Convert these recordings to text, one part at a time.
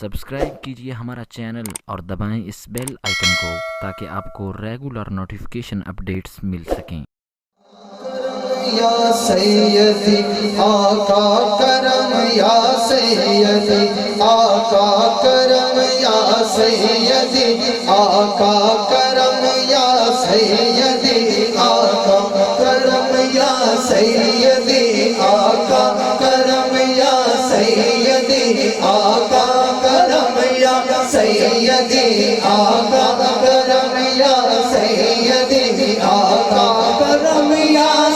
Subscribe کیجیے ہمارا channel اور دبائیں اس بیل آئیکن کو تاکہ آپ کو ریگولر نوٹیفیکیشن اپڈیٹس مل سکیں۔ یا سیدی آقا کرم یا سیدی آقا کرم یا سیدی آقا کرم یا سیدی آقا کرم یا سیدی آقا کرم یا سیدی آقا کرم یا سیدی آقا کرم یا سیدی آقا کرم یا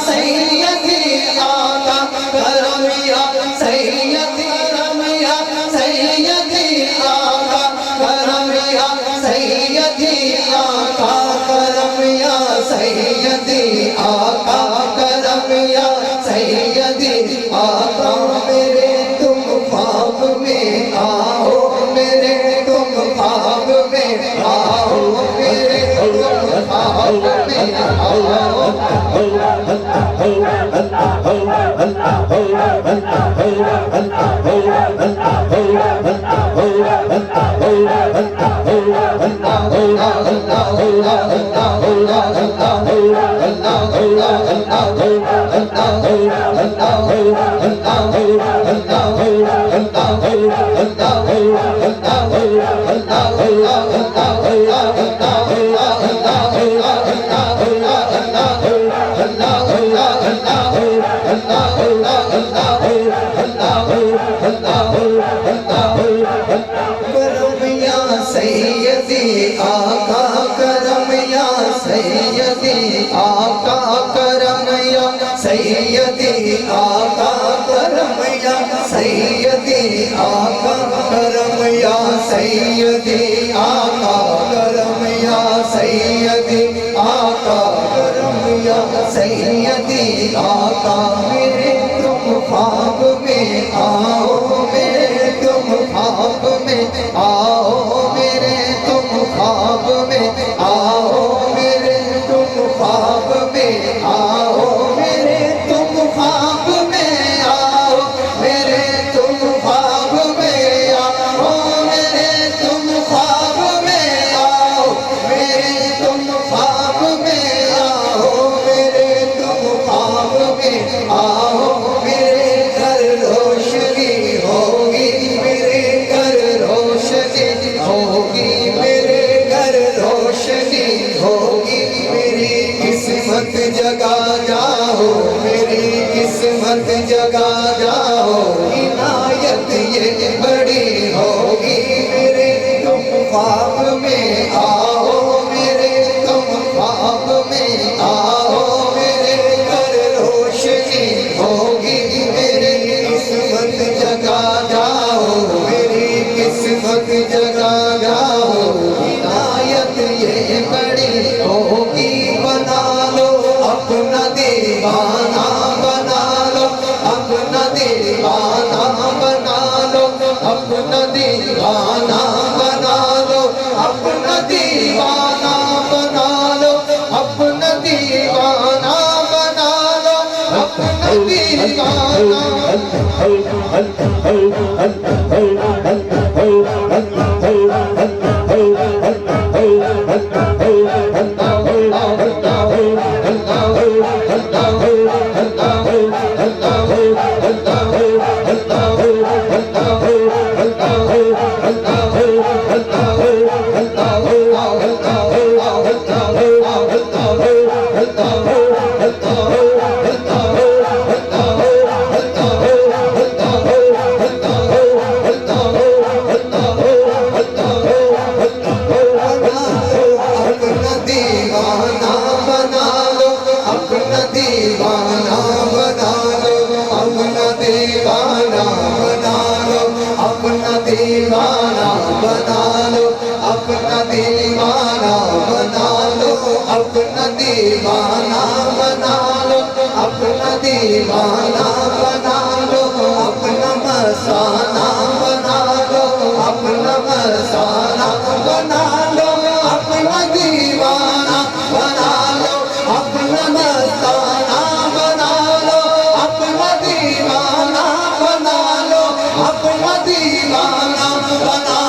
دیوانہ بنا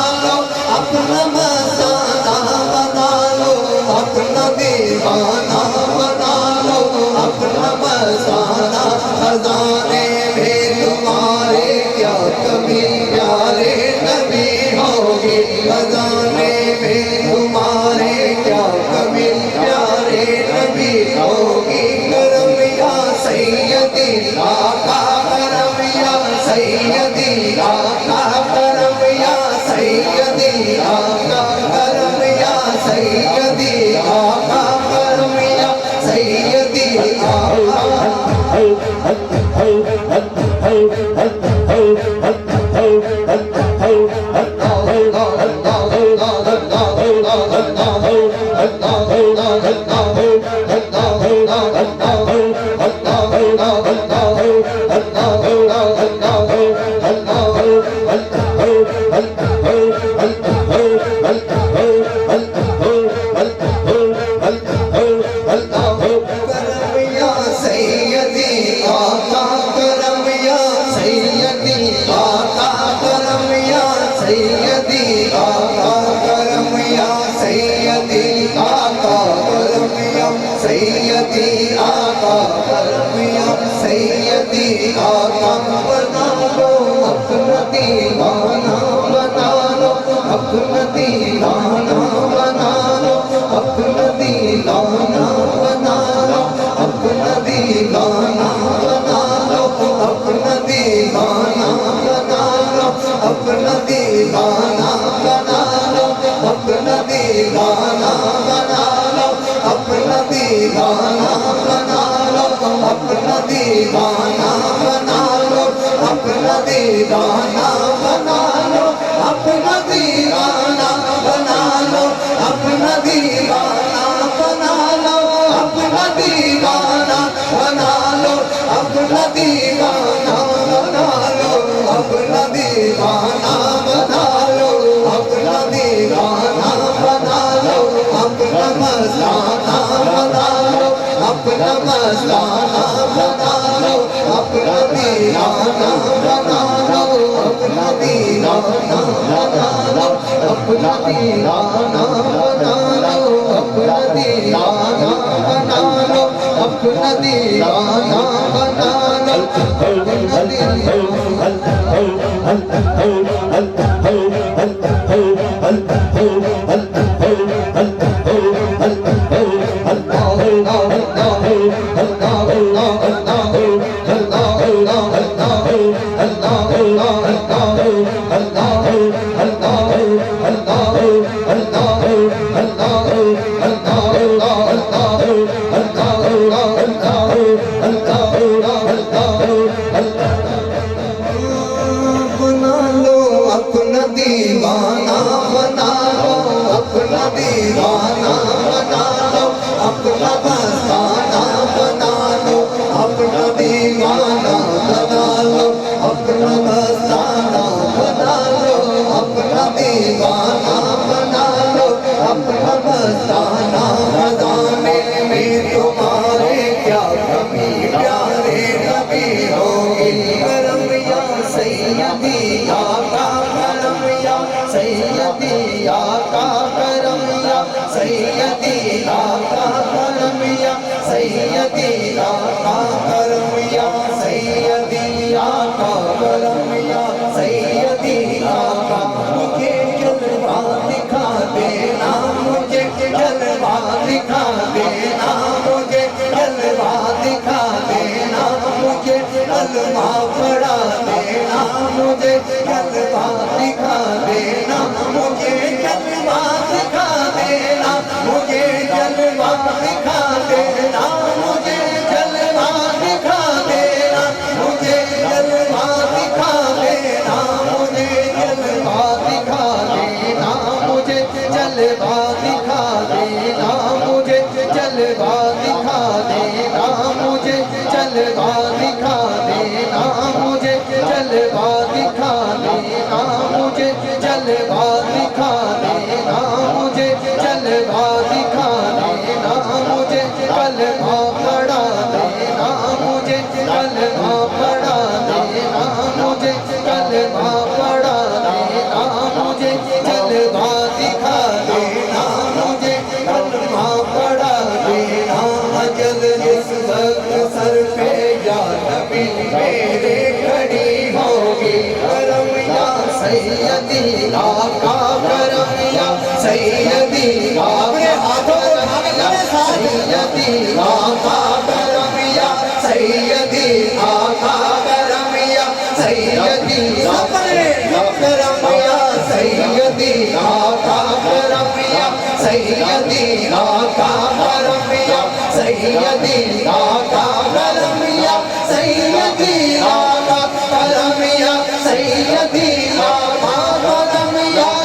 سیدی آقا کرم یا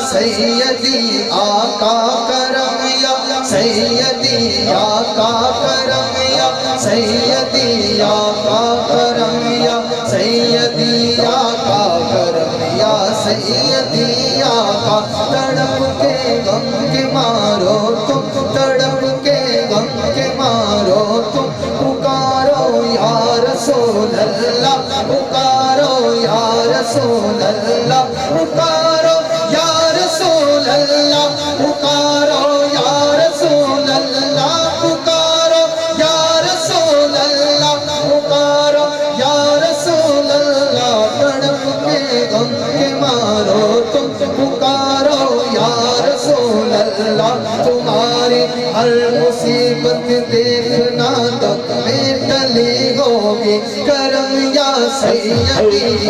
سیدی آقا کرم یا سیدی آقا کرم یا سیدی آقا کرم یا سیدی آقا کرم یا سیدی آقا تڑپ کے غم کے مارو تم تڑپ کے غم کے مارو تم پکارو یا رسول اللہ پکارو یا رسول اللہ پکارو یا رسول اللہ پکارو یا رسول اللہ پکارو یا رسول اللہ پکارو یا رسول اللہ تڑپ کے غم کے مارو تم پکارو یا رسول اللہ تمہاری ہر مصیبت دیکھنا دم میں ٹلی ہوگی کرم یا سیدی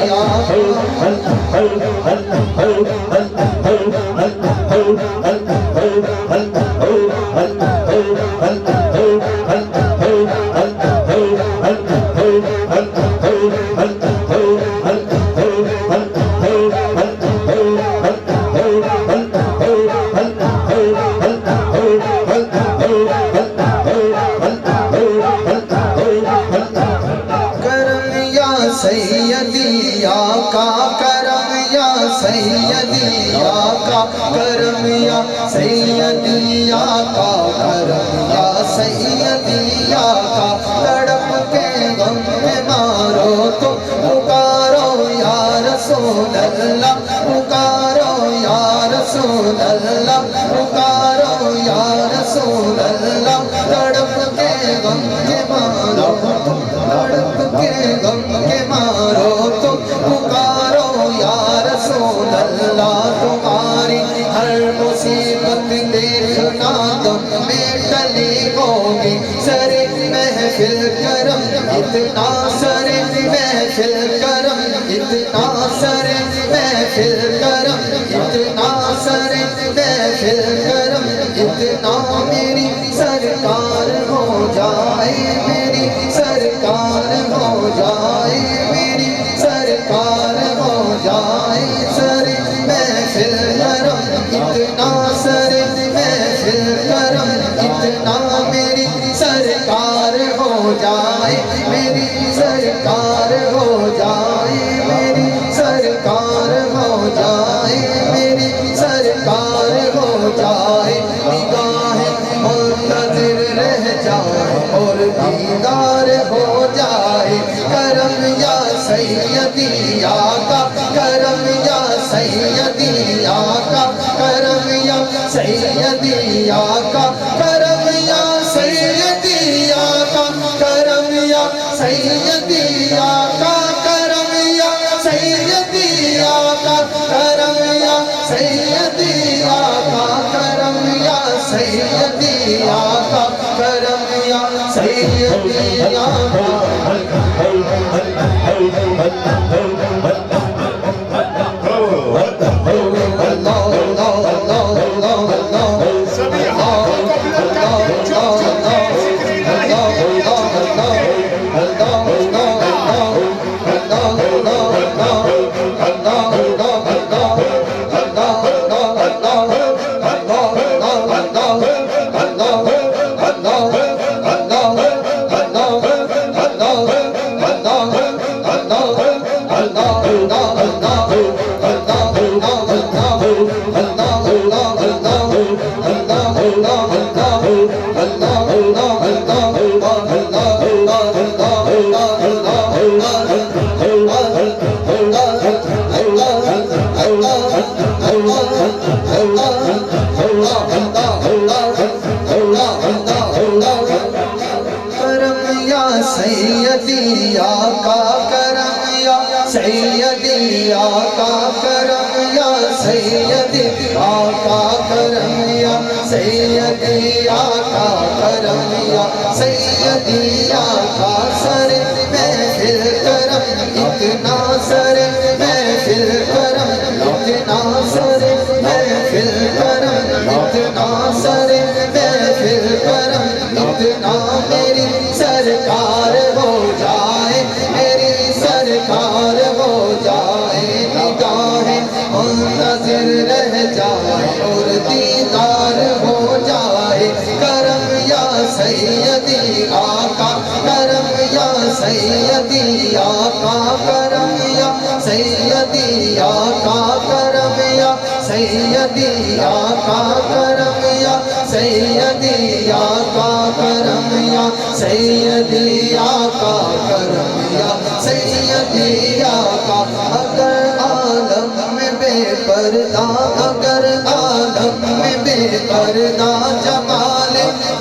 سیدی آقا کرم یا سیدی آقا کرم یا سیدی آقا کرم یا سیدی آقا تڑپ کے غم میں مارو تو پکارو یا رسول اللہ پکارو یا رسول اللہ پکارو یا رسول اللہ تڑپ کے غم کے مارو تڑپ کے غم کے مارو تم پکارو یا رسول اللہ تمہاری ہر مصیبت دیکھنا دم میں ٹلی ہوگی سر محفل کرم اتنا سر محفل کرم اتنا سر محفل کرم اتنا سر محفل کرم اتنا میری سرکار ہو جائے میری سرکار ہو جائے میری سرکار ہو جائے سر محفل کرم اتنا سر محفل کرم اتنا میری سرکار ہو جائے میری سرکار ہو جائے میری سرکار ہو جائے میری سرکار ہو جائے نگاہ منتظر رہ جائے اور دیدار ہو جائے کرم یا سیدی آقا کرم یا سیدی آقا کرم یا سیدی آقا کرم یا سیدی آقا کرم یا سیدی آقا کرم یا سیدی آقا کرم یا سیدی آقا کرم یا سیدی آقا کرم یا سیدی سیدی آقا کرم یا سیدی آقا کرم یا سیدی آقا کرم یا سیدی آقا آقا کرم یا سیدی آقا سر محفل کرم اتنا سر محفل کرم اتنا سر محفل کرم اتنا سر محفل کرم اتنا میری سرکار ہو جائے میری سرکار ہو جائے نگاہیں منتظر رہ جائے اور دیدار ہو جائے کرم یا سیدی آقا کرم یا سیدی آقا کرم یا سیدی آقا کرم یا سیدی آقا کرم یا سیدی آقا کرم یا سیدی آقا کرم یا سیدی آقا اگر عالم میں بے پردہ اگر عالم میں بے پردہ جمال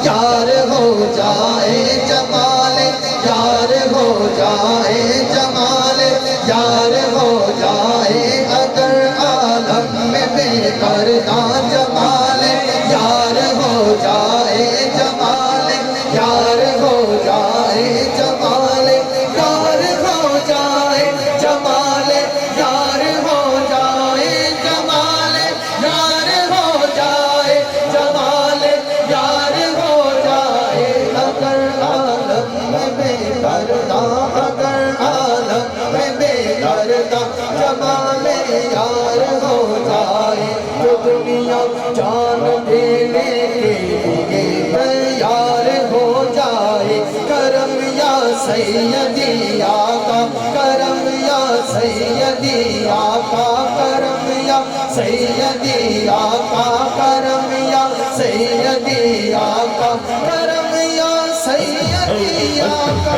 یار ہو جائے جمال یار ہو جائے جمال یار ہو جائے اگر عالم میں بے پردہ جمال یار ہو جائے جمال یار ہو جائے جمال یار ہو جائے جمال یار ہو جائے جمال یار ہو جائے جمال یار ہو جائے اگر عالم میں بے پردہ اگر عالم میں بے پردہ جمال یار ہو جائے تو دنیا جان دینے کے لیے تیار ہو جائے کرم یا سیدی آقا کرم یا سیدی آقا کرم یا سیدی آقا کرم یا سیدی آقا کرم یا سیدی آقا